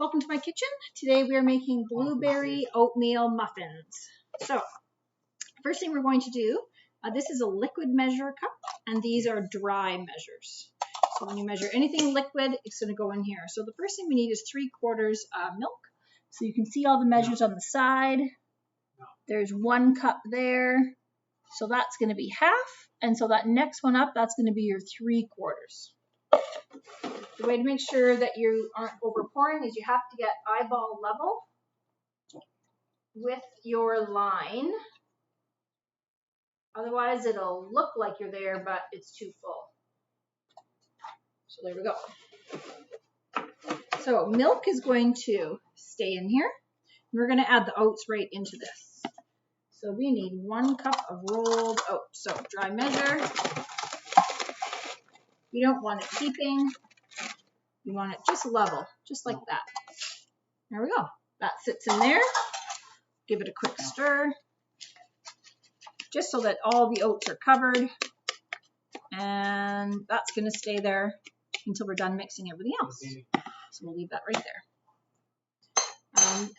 Welcome to my kitchen. Today we are making blueberry oatmeal muffins. So, first thing we're going to do, this is a liquid measure cup, and these are dry measures. So when you measure anything liquid, it's going to go in here. So the first thing we need is 3/4 milk. So you can see all the measures on the side. There's 1 cup there. So that's going to be half. And so that next one up, that's going to be your 3/4. The way to make sure that you aren't over pouring is you have to get eyeball level with your line. Otherwise, it'll look like you're there, but it's too full. So there we go. So milk is going to stay in here. We're going to add the oats right into this. So we need 1 cup of rolled oats. So dry measure. You don't want it heaping. You want it just level, just like that. There we go. That sits in there. Give it a quick stir, just so that all the oats are covered. And that's going to stay there until we're done mixing everything else. So we'll leave that right there.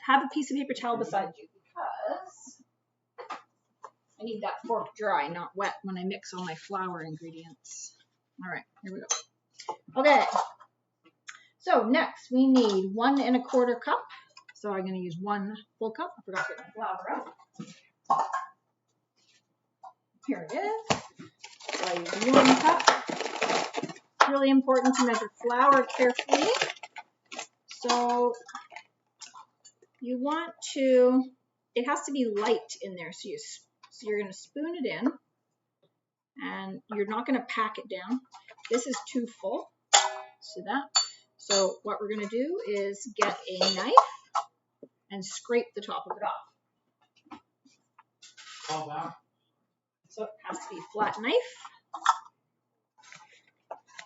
Have a piece of paper towel beside you because I need that fork dry, not wet, when I mix all my flour ingredients. All right, here we go. Okay. So next we need 1 1/4 cup. So I'm going to use 1 full cup. I forgot to get my flour out. Here it is. So I use 1 cup. It's really important to measure flour carefully. So you want to, it has to be light in there. So you're going to spoon it in, and you're not going to pack it down. This is too full. See that? So what we're going to do is get a knife and scrape the top of it off. So it has to be a flat knife.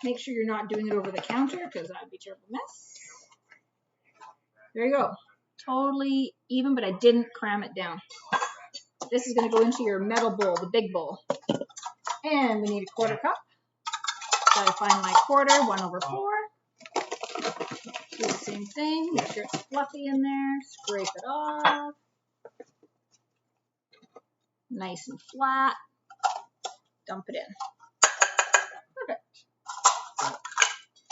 Make sure you're not doing it over the counter because that would be a terrible mess. There you go. Totally even, but I didn't cram it down. This is going to go into your metal bowl, the big bowl. And we need 1/4 cup. Gotta find my quarter, 1/4. Do the same thing, make sure it's fluffy in there, scrape it off. Nice and flat. Dump it in. Perfect.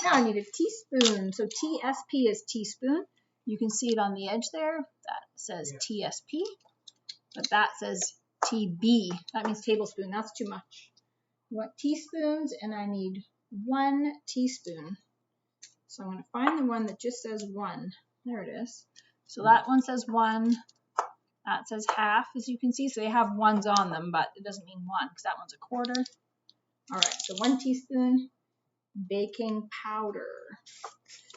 Now I need a teaspoon. So TSP is teaspoon. You can see it on the edge there. That says TSP. But that says TB. That means tablespoon. That's too much. You want teaspoons, and I need 1 teaspoon. So I'm going to find the one that just says 1. There it is. So that one says 1. That says half, as you can see. So they have 1s on them, but it doesn't mean 1 because that one's 1/4. All right, so 1 teaspoon baking powder.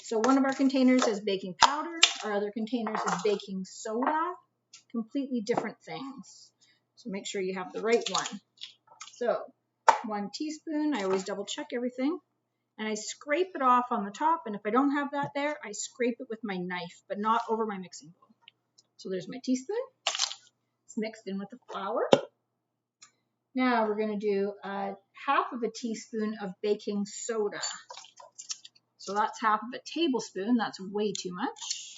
So one of our containers is baking powder. Our other containers is baking soda. Completely different things. So make sure you have the right one. So 1 teaspoon. I always double check everything. And I scrape it off on the top, and if I don't have that there, I scrape it with my knife, but not over my mixing bowl. So there's my teaspoon. It's mixed in with the flour. Now we're going to do 1/2 teaspoon of baking soda. So that's 1/2 tablespoon. That's way too much.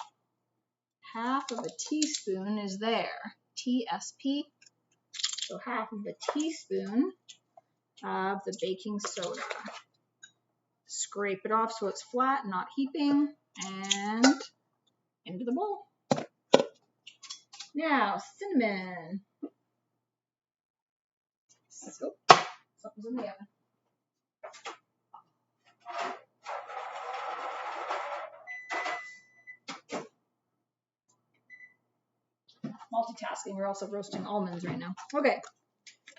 1/2 teaspoon is there. TSP. So 1/2 teaspoon of the baking soda. Scrape it off so it's flat, not heaping, and into the bowl. Now, cinnamon. So, something's in the oven. Multitasking, we're also roasting almonds right now. Okay,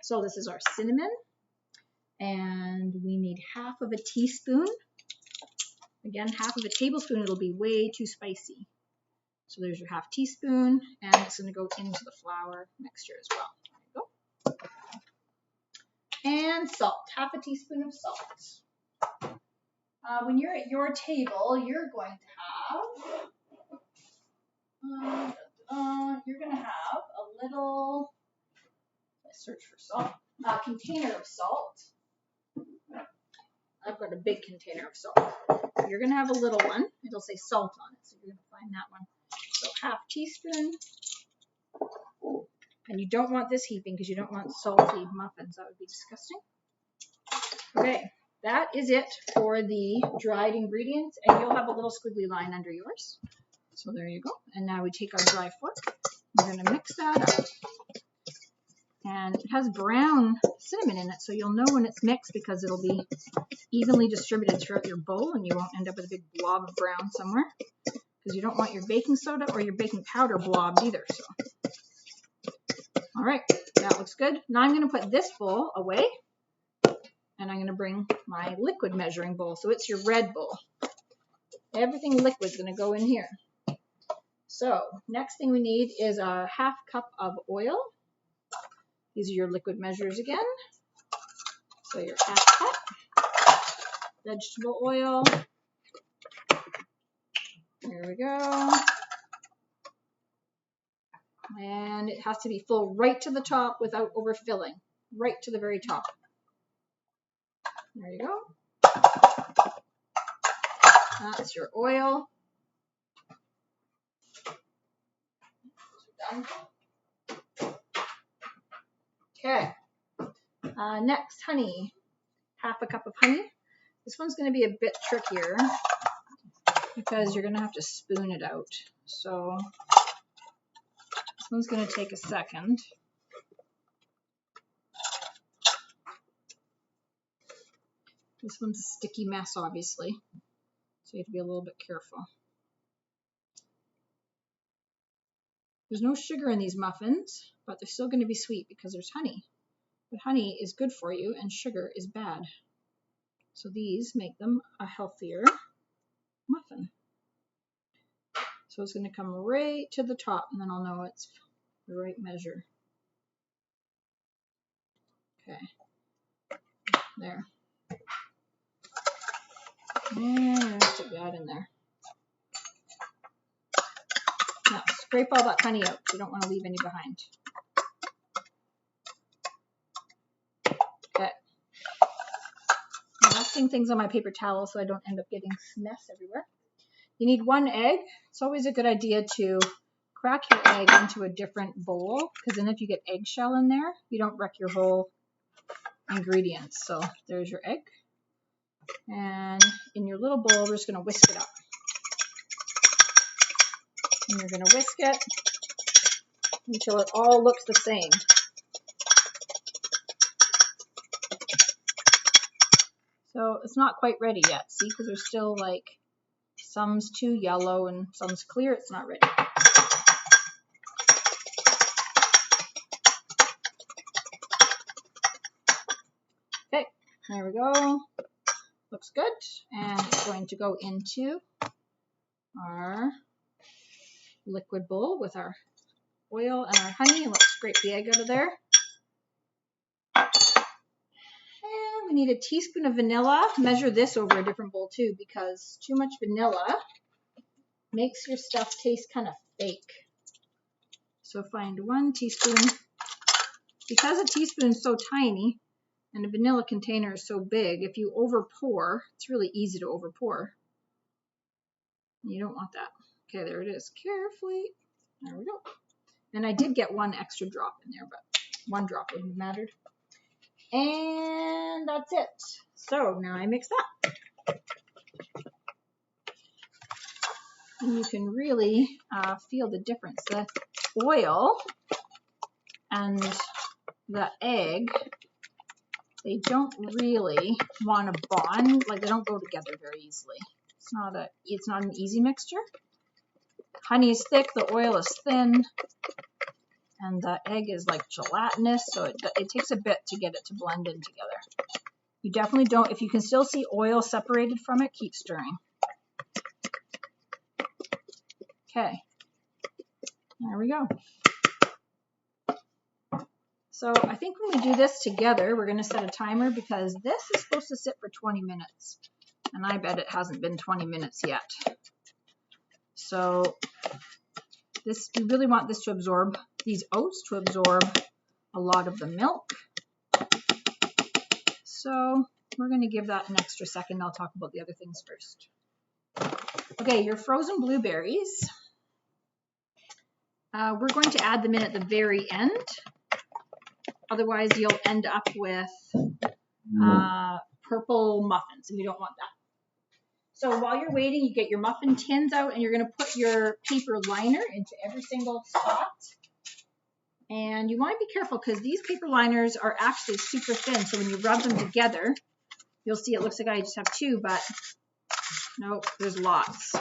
so this is our cinnamon. And we need 1/2 teaspoon. Again, 1/2 tablespoon, it'll be way too spicy. So there's your 1/2 teaspoon, and it's going to go into the flour mixture as well. There you go. And salt, 1/2 teaspoon of salt. When you're at your table, you're going to have a little, let's search for salt, container of salt. I've got a big container of salt. You're going to have a little one. It'll say salt on it, so you're going to find that one. So half teaspoon. And you don't want this heaping because you don't want salty muffins. That would be disgusting. Okay, that is it for the dried ingredients. And you'll have a little squiggly line under yours. So there you go. And now we take our dry fork. We're going to mix that up. And it has brown cinnamon in it, so you'll know when it's mixed because it'll be evenly distributed throughout your bowl and you won't end up with a big blob of brown somewhere because you don't want your baking soda or your baking powder blobbed either. So, all right, that looks good. Now I'm going to put this bowl away and I'm going to bring my liquid measuring bowl. So it's your red bowl. Everything liquid is going to go in here. So next thing we need is a half cup of oil. These are your liquid measures again. So your half cup, vegetable oil. There we go. And it has to be full right to the top without overfilling. Right to the very top. There you go. That's your oil. Done. Okay, next honey, half a cup of honey. This one's going to be a bit trickier because you're going to have to spoon it out. So this one's going to take a second. This one's a sticky mess, obviously, so you have to be a little bit careful. There's no sugar in these muffins, but they're still going to be sweet because there's honey. But honey is good for you and sugar is bad. So these make them a healthier muffin. So it's going to come right to the top and then I'll know it's the right measure. Okay. There. And stick that in there. Now, scrape all that honey out. You don't want to leave any behind. Okay. I'm dusting things on my paper towel so I don't end up getting mess everywhere. You need 1 egg. It's always a good idea to crack your egg into a different bowl because then if you get eggshell in there, you don't wreck your whole ingredients. So there's your egg. And in your little bowl, we're just going to whisk it up. And you're going to whisk it until it all looks the same. So it's not quite ready yet, see, because there's still like some's too yellow and some's clear. It's not ready. Okay, there we go. Looks good. And it's going to go into our liquid bowl with our oil and our honey. And let's scrape the egg out of there. And we need a teaspoon of vanilla. Measure this over a different bowl too because too much vanilla makes your stuff taste kind of fake. So find 1 teaspoon. Because a teaspoon is so tiny and a vanilla container is so big, if you over pour, it's really easy to over pour. You don't want that. Okay, there it is. Carefully. There we go. And I did get 1 extra drop in there, but 1 drop wouldn't have mattered. And that's it. So now I mix that. And you can really feel the difference. The oil and the egg, they don't really want to bond. Like they don't go together very easily. It's not an easy mixture. Honey is thick, the oil is thin, and the egg is like gelatinous, so it takes a bit to get it to blend in together. You definitely don't, if you can still see oil separated from it, keep stirring. Okay, there we go. So I think when we do this together, we're going to set a timer because this is supposed to sit for 20 minutes. And I bet it hasn't been 20 minutes yet. So we really want this to absorb, these oats to absorb a lot of the milk. So we're going to give that an extra second. I'll talk about the other things first. Okay, your frozen blueberries. We're going to add them in at the very end. Otherwise, you'll end up with purple muffins, and we don't want that. So while you're waiting, you get your muffin tins out, and you're going to put your paper liner into every single spot. And you want to be careful because these paper liners are actually super thin. So when you rub them together, you'll see it looks like I just have two, but nope, there's lots.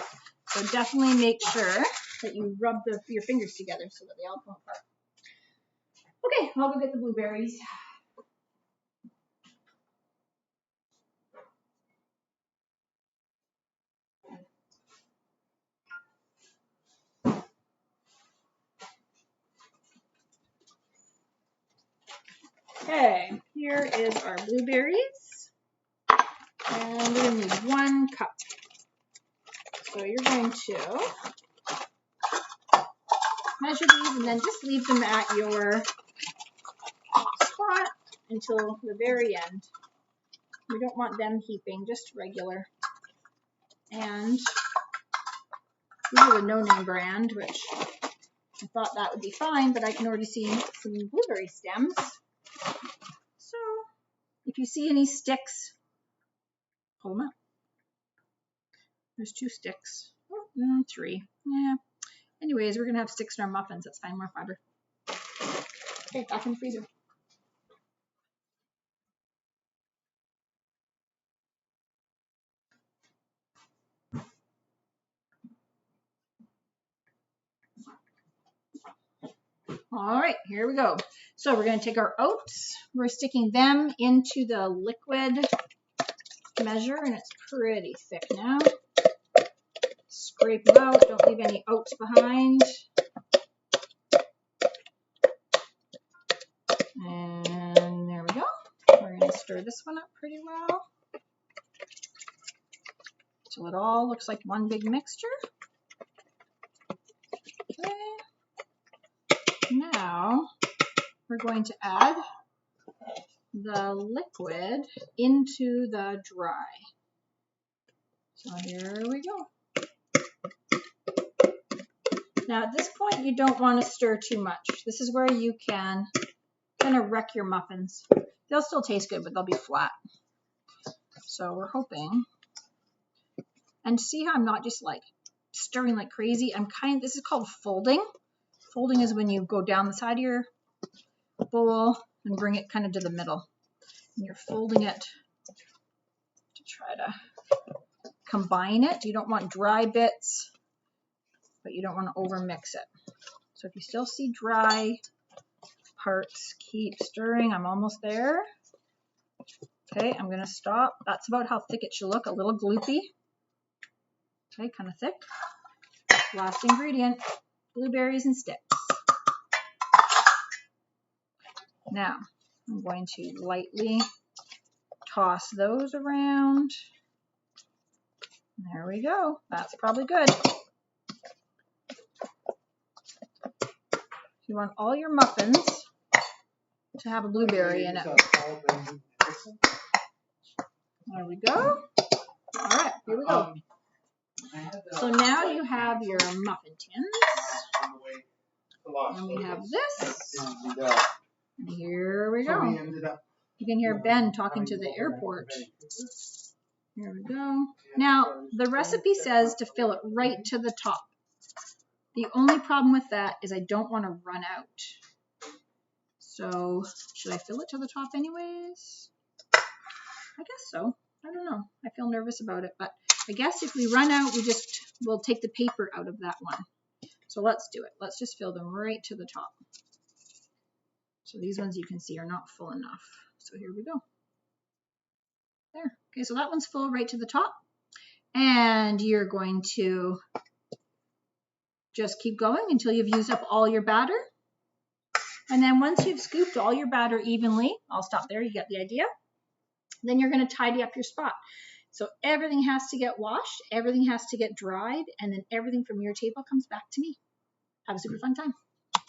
So definitely make sure that you rub your fingers together so that they all come apart. Okay, I'll go get the blueberries. Okay, here is our blueberries. And we're going to need 1 cup. So you're going to measure these and then just leave them at your spot until the very end. We don't want them heaping, just regular. And these are the no-name brand, which I thought that would be fine, but I can already see some blueberry stems. So if you see any sticks, pull them out. There's 2 sticks. Oh, 3. Yeah. Anyways, we're going to have sticks in our muffins. That's fine, more fiber. Okay, back in the freezer. All right, here we go. So we're going to take our oats. We're sticking them into the liquid measure, and it's pretty thick now. Scrape them out. Don't leave any oats behind. And there we go. We're going to stir this one up pretty well till it all looks like one big mixture. Okay. Now we're going to add the liquid into the dry. So here we go. Now at this point you don't want to stir too much. This is where you can kind of wreck your muffins. They'll still taste good, but they'll be flat. So we're hoping. And see how I'm not just like stirring like crazy. This is called folding. Folding is when you go down the side of your bowl and bring it kind of to the middle. And you're folding it to try to combine it. You don't want dry bits, but you don't want to over mix it. So if you still see dry parts, keep stirring. I'm almost there. Okay, I'm going to stop. That's about how thick it should look, a little gloopy. Okay, kind of thick. Last ingredient, blueberries and sticks. Now, I'm going to lightly toss those around. There we go. That's probably good. You want all your muffins to have a blueberry in it. There we go. All right, here we go. So now you have your muffin tins. And we have this. And here we go. You can hear Ben talking to the airport. Here we go. Now, the recipe says to fill it right to the top. The only problem with that is I don't want to run out. So, should I fill it to the top anyways? I guess so. I don't know. I feel nervous about it, but I guess if we run out, we'll take the paper out of that one. So let's do it. Let's just fill them right to the top. So these ones you can see are not full enough. So here we go. There. Okay, so that one's full right to the top. And you're going to just keep going until you've used up all your batter. And then once you've scooped all your batter evenly, I'll stop there, you get the idea. Then you're going to tidy up your spot. So everything has to get washed, everything has to get dried, and then everything from your table comes back to me. Have a super fun time.